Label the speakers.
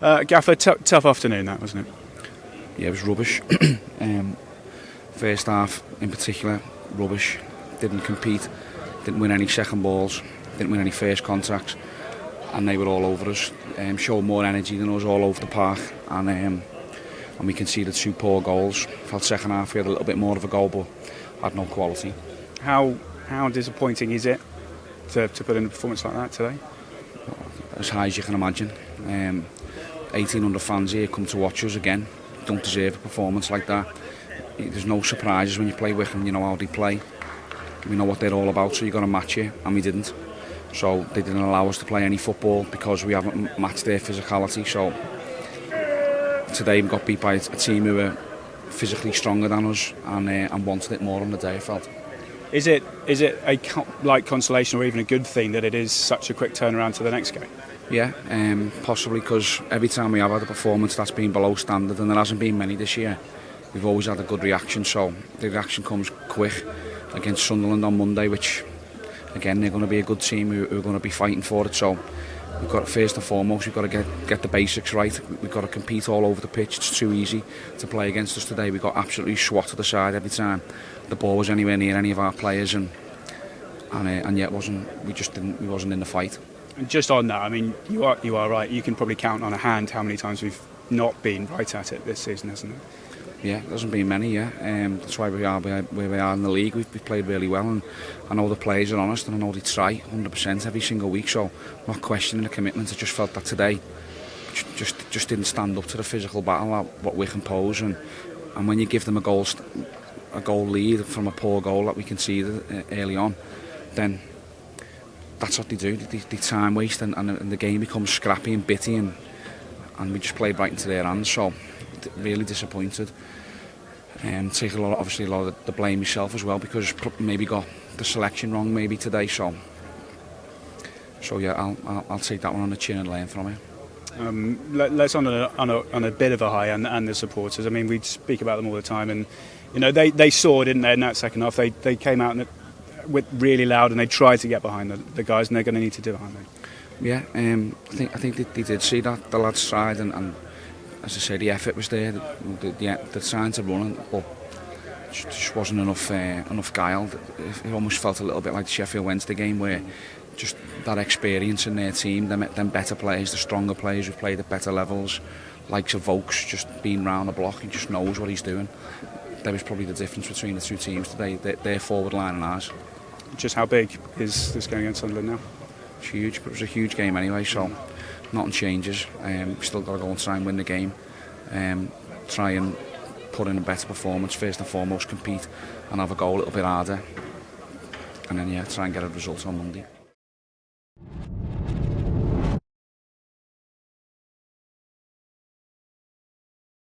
Speaker 1: Gaffer, tough afternoon that, wasn't it?
Speaker 2: Yeah, it was rubbish. First half in particular, rubbish. Didn't compete, didn't win any second balls, didn't win any first contacts, and they were all over us. Showed more energy than us all over the park, and we conceded 2 poor goals. Felt second half we had a little bit more of a goal, but had no quality.
Speaker 1: How disappointing is it to put in a performance like that today?
Speaker 2: As high as you can imagine. 1,800 fans here come to watch us again. Don't deserve a performance like that. There's no surprises when you play Wycombe. You know how they play. We know what they're all about, so you've got to match it, and we didn't. So they didn't allow us to play any football because we haven't matched their physicality. So today we got beat by a team who were physically stronger than us and wanted it more on the day, I felt.
Speaker 1: Is it a consolation or even a good thing that it is such a quick turnaround to the next game?
Speaker 2: Yeah, possibly, because every time we have had a performance that's been below standard, and there hasn't been many this year, we've always had a good reaction. So the reaction comes quick against Sunderland on Monday, which again they're going to be a good team who are going to be fighting for it. So we've got, first and foremost, we've got to get the basics right. We've got to compete all over the pitch. It's too easy to play against us today. We got absolutely swatted aside every time the ball was anywhere near any of our players, and yet we wasn't in the fight.
Speaker 1: And just on that, I mean, you are right. You can probably count on a hand how many times we've not been right at it this season, hasn't it?
Speaker 2: Yeah, there hasn't been many. Yeah, that's why we are where we are in the league. We've played really well, and I know the players are honest, and I know they try 100% every single week. So I'm not questioning the commitment. I just felt that today just didn't stand up to the physical battle what Wycombe pose, and when you give them a goal lead from a poor goal that we conceded early on, then that's what they do. They time waste, and the game becomes scrappy and bitty, and we just played right into their hands. So really disappointed. Take a lot of the blame myself as well, because maybe got the selection wrong maybe today. So yeah, I'll take that one on the chin and learn from it.
Speaker 1: Let's on a bit of a high, and the supporters. I mean, we speak about them all the time, and you know they saw, didn't they, in that second half? They came out with really loud, and they tried to get behind the guys, and they're going to need to do it, aren't they?
Speaker 2: Yeah, I think they did see that, the lads' side, and as I say, the effort was there, the signs are running, but just wasn't enough guile. It almost felt a little bit like the Sheffield Wednesday game, where just that experience in their team, them better players, the stronger players who've played at better levels, likes of Vokes, just being round the block, he just knows what he's doing. That was probably the difference between the two teams today, their forward line and ours.
Speaker 1: Just how big is this game against Sunderland now?
Speaker 2: It's huge, but it was a huge game anyway, so nothing changes. We've still got to go and try and win the game. Try and put in a better performance, first and foremost, compete and have a goal a little bit harder. And then, yeah, try and get a result on Monday.